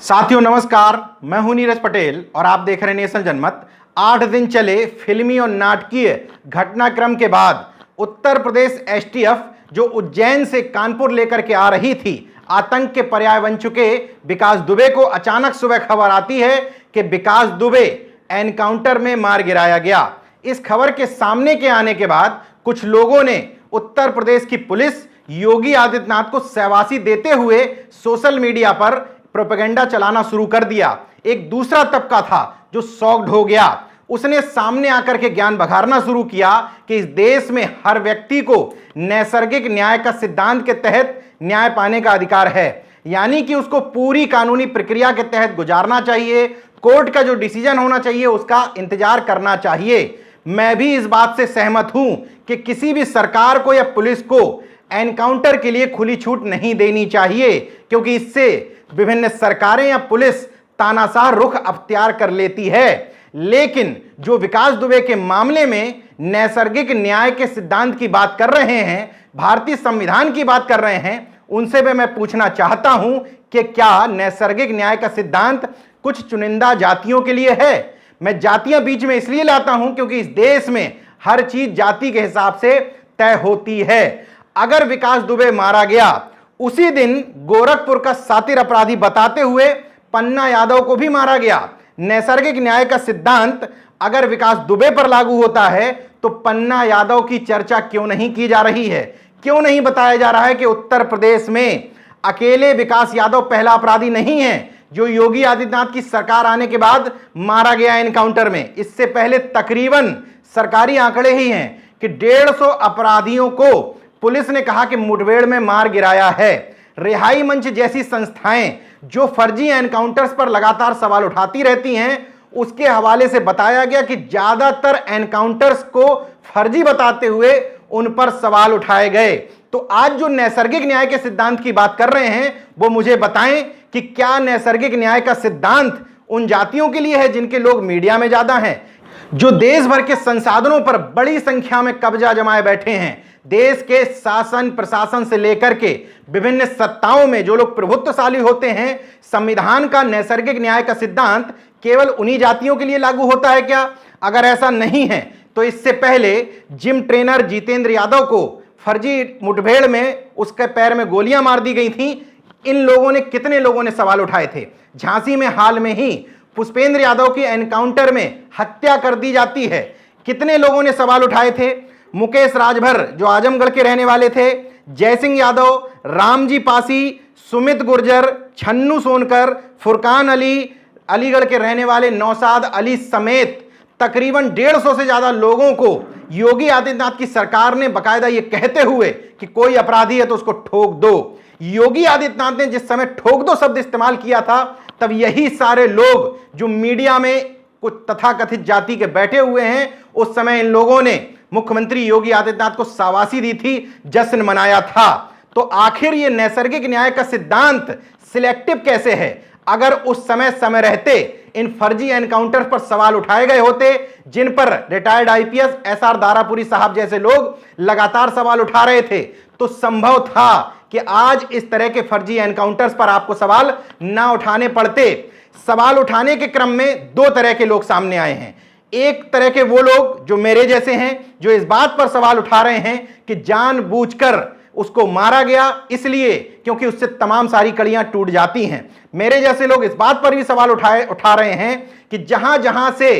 साथियों नमस्कार, मैं हूं नीरज पटेल और आप देख रहे हैं नेशनल जनमत। 8 दिन चले फिल्मी और नाटकीय घटनाक्रम के बाद उत्तर प्रदेश एसटीएफ जो उज्जैन से कानपुर लेकर के आ रही थी, आतंक के पर्याय बन चुके विकास दुबे को अचानक सुबह खबर आती है कि विकास दुबे एनकाउंटर में मार गिराया गया। इस खबर के सामने के आने के बाद कुछ लोगों ने उत्तर प्रदेश की पुलिस योगी आदित्यनाथ को शाबाशी देते हुए सोशल मीडिया पर प्रोपेगेंडा चलाना शुरू कर दिया। एक दूसरा तबका था जो शॉक्ड हो गया, उसने सामने आकर के ज्ञान बघारना शुरू किया कि इस देश में हर व्यक्ति को नैसर्गिक न्याय का सिद्धांत के तहत न्याय पाने का अधिकार है, यानी कि उसको पूरी कानूनी प्रक्रिया के तहत गुजारना चाहिए, कोर्ट का जो डिसीजन होना चाहिए उसका इंतजार करना चाहिए। मैं भी इस बात से सहमत हूं कि किसी भी सरकार को या पुलिस को एनकाउंटर के लिए खुली छूट नहीं देनी चाहिए, क्योंकि इससे विभिन्न सरकारें या पुलिस तानाशाह रुख अख्तियार कर लेती है। लेकिन जो विकास दुबे के मामले में नैसर्गिक न्याय के सिद्धांत की बात कर रहे हैं, भारतीय संविधान की बात कर रहे हैं, उनसे भी मैं पूछना चाहता हूं कि क्या नैसर्गिक न्याय का सिद्धांत कुछ चुनिंदा जातियों के लिए है? मैं जातियां बीच में इसलिए लाता हूं क्योंकि इस देश में हर चीज जाति के हिसाब से तय होती है। अगर विकास दुबे मारा गया, उसी दिन गोरखपुर का सातिर अपराधी बताते हुए पन्ना यादव को भी मारा गया। नैसर्गिक न्याय का सिद्धांत अगर विकास दुबे पर लागू होता है तो पन्ना यादव की चर्चा क्यों नहीं की जा रही है? क्यों नहीं बताया जा रहा है कि उत्तर प्रदेश में अकेले विकास यादव पहला अपराधी नहीं है जो योगी आदित्यनाथ की सरकार आने के बाद मारा गया एनकाउंटर में? इससे पहले तकरीबन सरकारी आंकड़े ही हैं कि 150 अपराधियों को पुलिस ने कहा कि मुठभेड़ में मार गिराया है। रिहाई मंच जैसी संस्थाएं जो फर्जी एनकाउंटर्स पर लगातार सवाल उठाती रहती हैं, उसके हवाले से बताया गया कि ज्यादातर एनकाउंटर्स को फर्जी बताते हुए उन पर सवाल उठाए गए। तो आज जो नैसर्गिक न्याय के सिद्धांत की बात कर रहे हैं, वो मुझे बताएं कि क्या नैसर्गिक न्याय का सिद्धांत उन जातियों के लिए है जिनके लोग मीडिया में ज्यादा हैं, जो देश भर के संसाधनों पर बड़ी संख्या में कब्जा जमाए बैठे हैं, देश के शासन प्रशासन से लेकर के विभिन्न सत्ताओं में जो लोग प्रभुत्वशाली होते हैं? संविधान का नैसर्गिक न्याय का सिद्धांत केवल उन्हीं जातियों के लिए लागू होता है क्या? अगर ऐसा नहीं है तो इससे पहले जिम ट्रेनर जितेंद्र यादव को फर्जी मुठभेड़ में उसके पैर में गोलियां मार दी गई थी। इन लोगों ने, कितने लोगों ने सवाल उठाए थे? झांसी में हाल में ही पुष्पेंद्र यादव की एनकाउंटर में हत्या कर दी जाती है, कितने लोगों ने सवाल उठाए थे? मुकेश राजभर जो आजमगढ़ के रहने वाले थे, जयसिंह यादव, रामजी पासी, सुमित गुर्जर, छन्नू सोनकर, फुरकान अली, अलीगढ़ के रहने वाले नौशाद अली समेत तकरीबन 150 से ज्यादा लोगों को योगी आदित्यनाथ की सरकार ने बकायदा ये कहते हुए कि कोई अपराधी है तो उसको ठोक दो। योगी आदित्यनाथ ने जिस समय ठोक दो शब्द इस्तेमाल किया था, तब यही सारे लोग जो मीडिया में कुछ तथाकथित जाति के बैठे हुए हैं, उस समय इन लोगों ने मुख्यमंत्री योगी आदित्यनाथ को शाबाशी दी थी, जश्न मनाया था। तो आखिर ये नैसर्गिक न्याय का सिद्धांत सिलेक्टिव कैसे है? अगर उस समय रहते इन फर्जी एनकाउंटर पर सवाल उठाए गए होते, जिन पर रिटायर्ड आईपीएस एसआर दारापुरी साहब जैसे लोग लगातार सवाल उठा रहे थे, तो संभव था कि आज इस तरह के फर्जी एनकाउंटर्स पर आपको सवाल ना उठाने पड़ते। सवाल उठाने के क्रम में दो तरह के लोग सामने आए हैं। एक तरह के वो लोग जो मेरे जैसे हैं, जो इस बात पर सवाल उठा रहे हैं कि जानबूझकर उसको मारा गया इसलिए क्योंकि उससे तमाम सारी कड़ियां टूट जाती हैं। मेरे जैसे लोग इस बात पर भी सवाल उठा रहे हैं कि जहां जहां से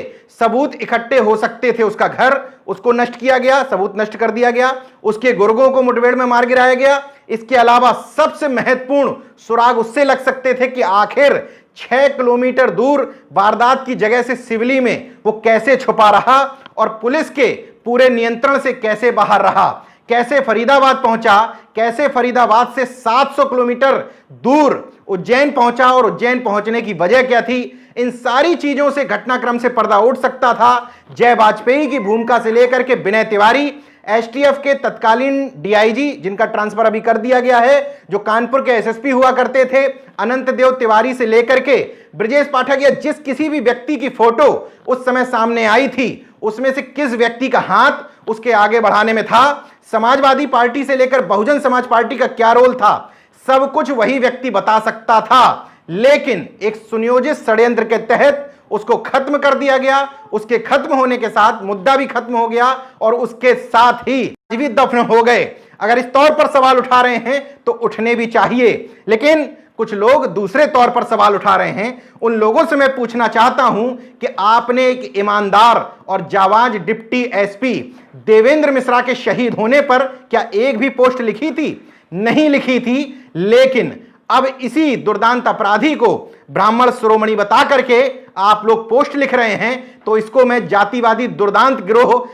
सबूत इकट्ठे हो सकते थे उसका घर, उसको नष्ट किया गया, सबूत नष्ट कर दिया गया, उसके गुर्गों को मुठभेड़ में मार गिराया गया। इसके अलावा सबसे महत्वपूर्ण सुराग उससे लग सकते थे कि आखिर 6 किलोमीटर दूर वारदात की जगह से सिवली में वो कैसे छुपा रहा और पुलिस के पूरे नियंत्रण से कैसे बाहर रहा, कैसे फरीदाबाद पहुंचा, कैसे फरीदाबाद से 700 किलोमीटर दूर उज्जैन पहुंचा और उज्जैन पहुंचने की वजह क्या थी? इन सारी चीजों से घटनाक्रम से पर्दा उठ सकता था। जय वाजपेयी की भूमिका से लेकर के विनय तिवारी, एसटीएफ के तत्कालीन डीआईजी जिनका ट्रांसफर अभी कर दिया गया है, जो कानपुर के एसएसपी हुआ करते थे, अनंत देव तिवारी से लेकर के ब्रजेश पाठक, या जिस किसी भी व्यक्ति की फोटो उस समय सामने आई थी, उसमें से किस व्यक्ति का हाथ उसके आगे बढ़ाने में था, समाजवादी पार्टी से लेकर बहुजन समाज पार्टी का क्या रोल था, सब कुछ वही व्यक्ति बता सकता था। लेकिन एक सुनियोजित षड्यंत्र के तहत उसको खत्म कर दिया गया। उसके खत्म होने के साथ मुद्दा भी खत्म हो गया और उसके साथ ही जीवित दफन हो गए। अगर इस तौर पर सवाल उठा रहे हैं तो उठने भी चाहिए, लेकिन कुछ लोग दूसरे तौर पर सवाल उठा रहे हैं। उन लोगों से मैं पूछना चाहता हूं कि आपने एक ईमानदार और जाबाज डिप्टी एसपी देवेंद्र मिश्रा के शहीद होने पर क्या एक भी पोस्ट लिखी थी? नहीं लिखी थी। लेकिन अब इसी दुर्दांत अपराधी को ब्राह्मण शिरोमणि बता करके आप लोग पोस्ट लिख रहे हैं, तो इसको मैं जातिवादी दुर्दांत गिरोह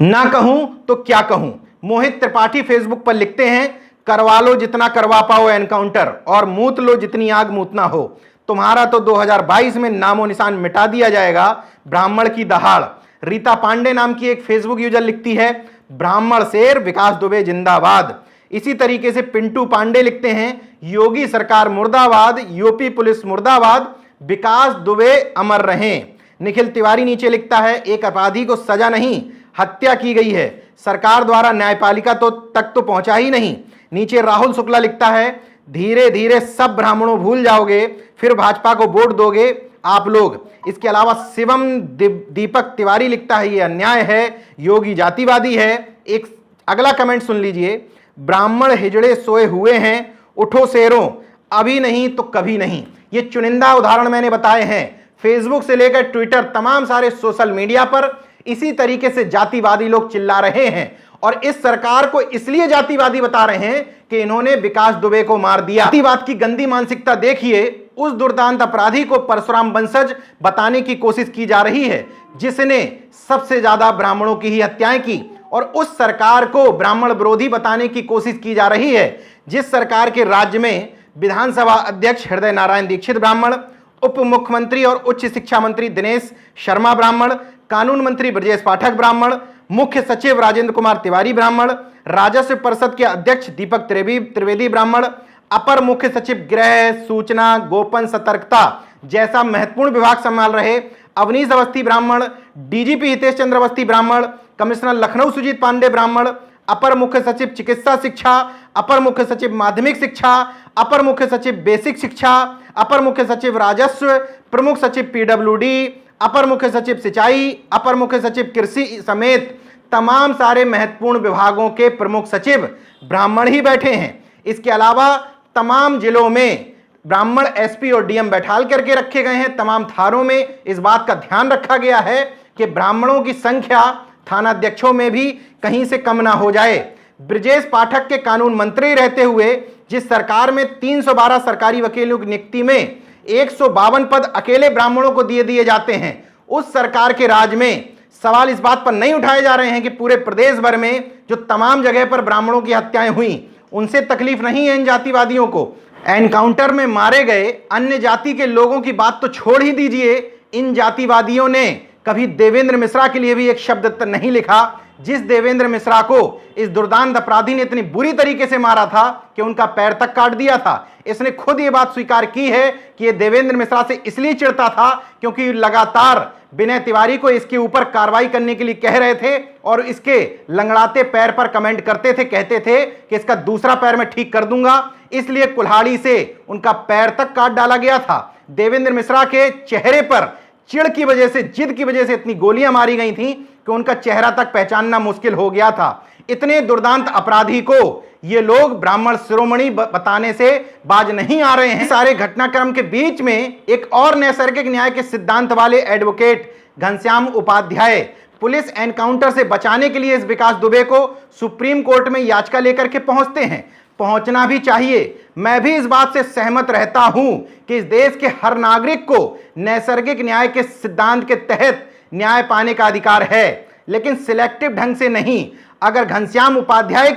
ना कहूं तो क्या कहूं। मोहित त्रिपाठी फेसबुक पर लिखते हैं, करवा लो जितना करवा पाओ एनकाउंटर और मूत लो जितनी आग मूतना हो। तुम्हारा तो 2022 में नामो निशान मिटा दिया जाएगा। ब्राह्मण की दहाड़। रीता पांडे नाम की एक फेसबुक यूजर लिखती है, ब्राह्मण शेर विकास दुबे जिंदाबाद। इसी तरीके से पिंटू पांडे लिखते हैं, योगी सरकार मुर्दाबाद, यूपी पुलिस मुर्दाबाद, विकास दुबे अमर रहें। निखिल तिवारी नीचे लिखता है, एक अपराधी को सजा नहीं हत्या की गई है, सरकार द्वारा न्यायपालिका तक तो पहुंचा ही नहीं। नीचे राहुल शुक्ला लिखता है, धीरे धीरे सब ब्राह्मणों भूल जाओगे, फिर भाजपा को वोट दोगे आप लोग। इसके अलावा शिवम दीपक तिवारी लिखता है, ये अन्याय है, योगी जातिवादी है। एक अगला कमेंट सुन लीजिए, ब्राह्मण हिजड़े सोए हुए हैं, उठो शेरों, अभी नहीं तो कभी नहीं। ये चुनिंदा उदाहरण मैंने बताए हैं। फेसबुक से लेकर ट्विटर, तमाम सारे सोशल मीडिया पर इसी तरीके से जातिवादी लोग चिल्ला रहे हैं और इस सरकार को इसलिए जातिवादी बता रहे हैं कि इन्होंने विकास दुबे को मार दिया। जातिवाद की गंदी मानसिकता देखिए, उस दुर्दांत अपराधी को परशुराम वंशज बताने की कोशिश की जा रही है जिसने सबसे ज्यादा ब्राह्मणों की ही हत्याएं की, और उस सरकार को ब्राह्मण विरोधी बताने की कोशिश की जा रही है जिस सरकार के राज्य में विधानसभा अध्यक्ष हृदय नारायण दीक्षित ब्राह्मण, उप मुख्यमंत्री और उच्च शिक्षा मंत्री दिनेश शर्मा ब्राह्मण, कानून मंत्री ब्रजेश पाठक ब्राह्मण, मुख्य सचिव राजेंद्र कुमार तिवारी ब्राह्मण, राजस्व परिषद के अध्यक्ष दीपक त्रिवेदी ब्राह्मण, अपर मुख्य सचिव गृह सूचना गोपन सतर्कता जैसा महत्वपूर्ण विभाग संभाल रहे अवनीश अवस्थी ब्राह्मण, डीजीपी हितेश चंद्र अवस्थी ब्राह्मण, कमिश्नर लखनऊ सुजीत पांडे ब्राह्मण, अपर मुख्य सचिव चिकित्सा शिक्षा, अपर मुख्य सचिव माध्यमिक शिक्षा, अपर मुख्य सचिव बेसिक शिक्षा, अपर मुख्य सचिव राजस्व, प्रमुख सचिव पीडब्ल्यूडी, अपर मुख्य सचिव सिंचाई, अपर मुख्य सचिव कृषि समेत तमाम सारे महत्वपूर्ण विभागों के प्रमुख सचिव ब्राह्मण ही बैठे हैं। इसके अलावा तमाम जिलों में ब्राह्मण एसपी और डीएम बैठाल करके रखे गए हैं। तमाम थानों में इस बात का ध्यान रखा गया है कि ब्राह्मणों की संख्या थानाध्यक्षों में भी कहीं से कम ना हो जाए। ब्रजेश पाठक के कानून मंत्री रहते हुए जिस सरकार में 312 सरकारी वकीलों की नियुक्ति में 152 पद अकेले ब्राह्मणों को दिए जाते हैं, उस सरकार के राज में सवाल इस बात पर नहीं उठाए जा रहे हैं कि पूरे प्रदेश भर में जो तमाम जगह पर ब्राह्मणों की हत्याएं हुई उनसे तकलीफ नहीं है इन जातिवादियों को। एनकाउंटर में मारे गए अन्य जाति के लोगों की बात तो छोड़ ही दीजिए, इन जातिवादियों ने कभी देवेंद्र मिश्रा के लिए भी एक शब्द नहीं लिखा। जिस देवेंद्र मिश्रा को इस दुर्दांत अपराधी ने इतनी बुरी तरीके से मारा था कि उनका पैर तक काट दिया था, इसने खुद ये बात स्वीकार की है कि ये देवेंद्र मिश्रा से इसलिए चिढ़ता था क्योंकि लगातार विनय तिवारी को इसके ऊपर कार्रवाई करने के लिए कह रहे थे और इसके लंगड़ाते पैर पर कमेंट करते थे, कहते थे कि इसका दूसरा पैर मैं ठीक कर दूंगा, इसलिए कुल्हाड़ी से उनका पैर तक काट डाला गया था। देवेंद्र मिश्रा के चेहरे पर चिढ़ की वजह से, जिद की वजह से इतनी गोलियां मारी गई थी कि उनका चेहरा तक पहचानना मुश्किल हो गया था। इतने दुर्दांत अपराधी को ये लोग ब्राह्मण शिरोमणि बताने से बाज नहीं आ रहे हैं। सारे घटनाक्रम के बीच में एक और नैसर्गिक न्याय के सिद्धांत वाले advocate Ghanshyam Upadhyay police encounter से बचाने के लिए इस विकास दुबे को सुप्रीम कोर्ट में याचिका लेकर के पहुंचते हैं। पहुंचना भी चाहिए। मैं भी इस बात से सहमत रहता हूं कि इस देश के हर नागरिक को नैसर्गिक न्याय के सिद्धांत के तहत न्याय पाने का अधिकार है, लेकिन सिलेक्टिव ढंग से नहीं। अगर घनश्याम उपाध्याय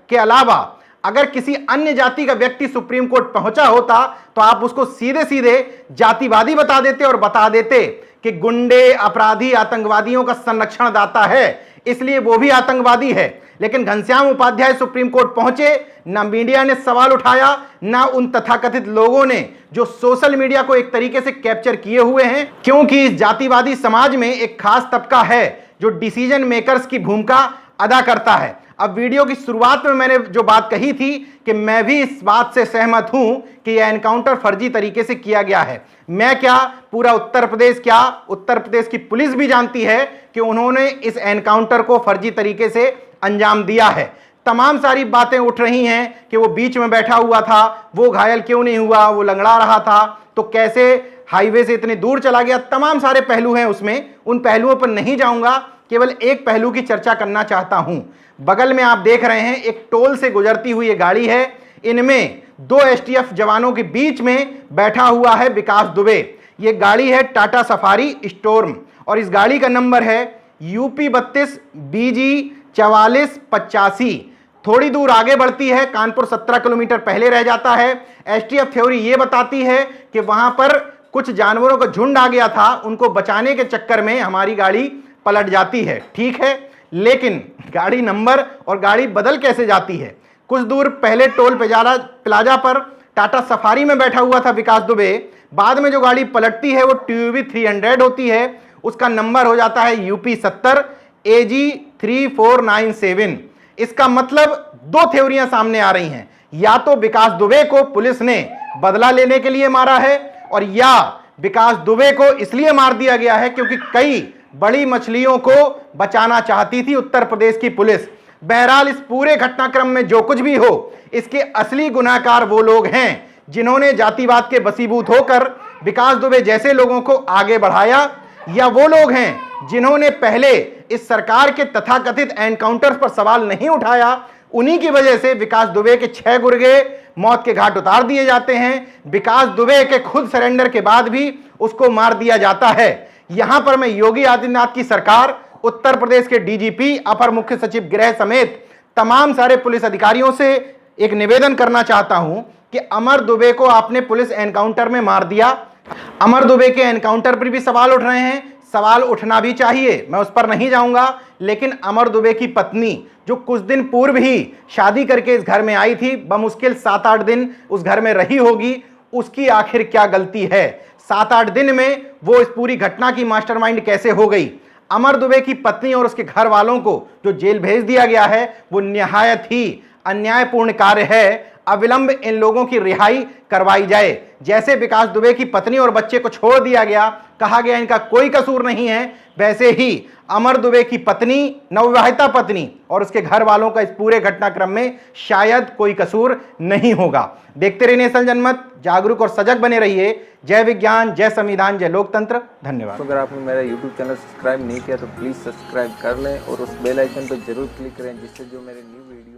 के अलावा अगर किसी अन्य जाति का व्यक्ति सुप्रीम कोर्ट पहुंचा होता तो आप उसको सीधे सीधे जातिवादी बता देते और बता देते कि गुंडे, अपराधी, आतंकवादियों का संरक्षण दाता है, इसलिए वो भी आतंकवादी है। लेकिन घनश्याम उपाध्याय सुप्रीम कोर्ट पहुंचे, ना मीडिया ने सवाल उठाया, ना उन तथाकथित लोगों ने जो सोशल मीडिया को एक तरीके से कैप्चर किए हुए हैं, क्योंकि इस जातिवादी समाज में एक खास तबका है जो डिसीजन मेकर्स की भूमिका अदा करता है। अब वीडियो की शुरुआत में मैंने जो बात कही थी कि मैं भी इस बात से सहमत हूं कि यह एनकाउंटर फर्जी तरीके से किया गया है। मैं क्या, पूरा उत्तर प्रदेश क्या, उत्तर प्रदेश की पुलिस भी जानती है कि उन्होंने इस एनकाउंटर को फर्जी तरीके से अंजाम दिया है। तमाम सारी बातें उठ रही हैं कि वो बीच में बैठा हुआ था, वो घायल क्यों नहीं हुआ, वो लंगड़ा रहा था तो कैसे हाईवे से इतनी दूर चला गया। तमाम सारे पहलू हैं उसमें, उन पहलुओं पर नहीं जाऊंगा, केवल एक पहलू की चर्चा करना चाहता हूं। बगल में आप देख रहे हैं एक टोल से गुजरती हुई ये गाड़ी है, इनमें 2 एसटीएफ जवानों के बीच में बैठा हुआ है विकास दुबे। ये गाड़ी है टाटा सफारी स्टॉर्म और इस गाड़ी का नंबर है यूपी 32 BG 4485। थोड़ी दूर आगे बढ़ती है, कानपुर 17 किलोमीटर पहले रह जाता है। एसटीएफ थ्योरी यह बताती है कि वहां पर कुछ जानवरों का झुंड आ गया था, उनको बचाने के चक्कर में हमारी गाड़ी पलट जाती है। ठीक है, लेकिन गाड़ी नंबर और गाड़ी बदल कैसे जाती है? कुछ दूर पहले टोल प्लाजा पर टाटा सफारी में बैठा हुआ था विकास दुबे, बाद में जो गाड़ी पलटती है वो TUV 300 होती है, उसका नंबर हो जाता है UP 70 AG 3497। इसका मतलब 2 थ्योरियां सामने आ रही हैं, या तो विकास दुबे को पुलिस ने बदला लेने के लिए मारा है और या विकास दुबे को इसलिए मार दिया गया है क्योंकि कई बड़ी मछलियों को बचाना चाहती थी उत्तर प्रदेश की पुलिस। बहरहाल इस पूरे घटनाक्रम में जो कुछ भी हो, इसके असली गुनाहगार वो लोग हैं जिन्होंने जातिवाद के बसीबूत होकर विकास दुबे जैसे लोगों को आगे बढ़ाया, या वो लोग हैं जिन्होंने पहले इस सरकार के तथाकथित एनकाउंटर्स पर सवाल नहीं उठाया। उन्हीं की वजह से विकास दुबे के 6 गुर्गे मौत के घाट उतार दिए जाते हैं। विकास दुबे के खुद सरेंडर के बाद भी उसको मार दिया जाता है। यहां पर मैं योगी आदित्यनाथ की सरकार, उत्तर प्रदेश के DGP, अपर मुख्य सचिव गृह समेत तमाम सारे पुलिस अधिकारियों से एक निवेदन करना चाहता हूं कि अमर दुबे को आपने पुलिस एनकाउंटर में मार दिया। अमर दुबे के एनकाउंटर पर भी सवाल उठ रहे हैं, सवाल उठना भी चाहिए, मैं उस पर नहीं जाऊंगा, लेकिन अमर दुबे की पत्नी जो कुछ दिन पूर्व ही शादी करके इस घर में आई थी, बमुश्किल 7-8 दिन उस घर में रही होगी, उसकी आखिर क्या गलती है? 7-8 दिन में वो इस पूरी घटना की मास्टरमाइंड कैसे हो गई? अमर दुबे की पत्नी और उसके घर वालों को जो जेल भेज दिया गया है वो निहायत ही अन्यायपूर्ण कार्य है। अविलंब इन लोगों की रिहाई करवाई जाए। जैसे विकास दुबे की पत्नी और बच्चे को छोड़ दिया गया, कहा गया इनका कोई कसूर नहीं है, वैसे ही अमर दुबे की पत्नी, नवविवाहिता पत्नी और उसके घर वालों का इस पूरे घटनाक्रम में शायद कोई कसूर नहीं होगा। देखते रहिए नेशन जनमत, जागरूक और सजग बने रहिए। जय विज्ञान, जय संविधान, जय लोकतंत्र। धन्यवाद। तो अगर आपने मेरा YouTube चैनल सब्सक्राइब नहीं किया तो प्लीज़ सब्सक्राइब कर लें और उस बेल आइकन पर जरूर क्लिक करें, जिससे जो मेरे न्यू वीडियो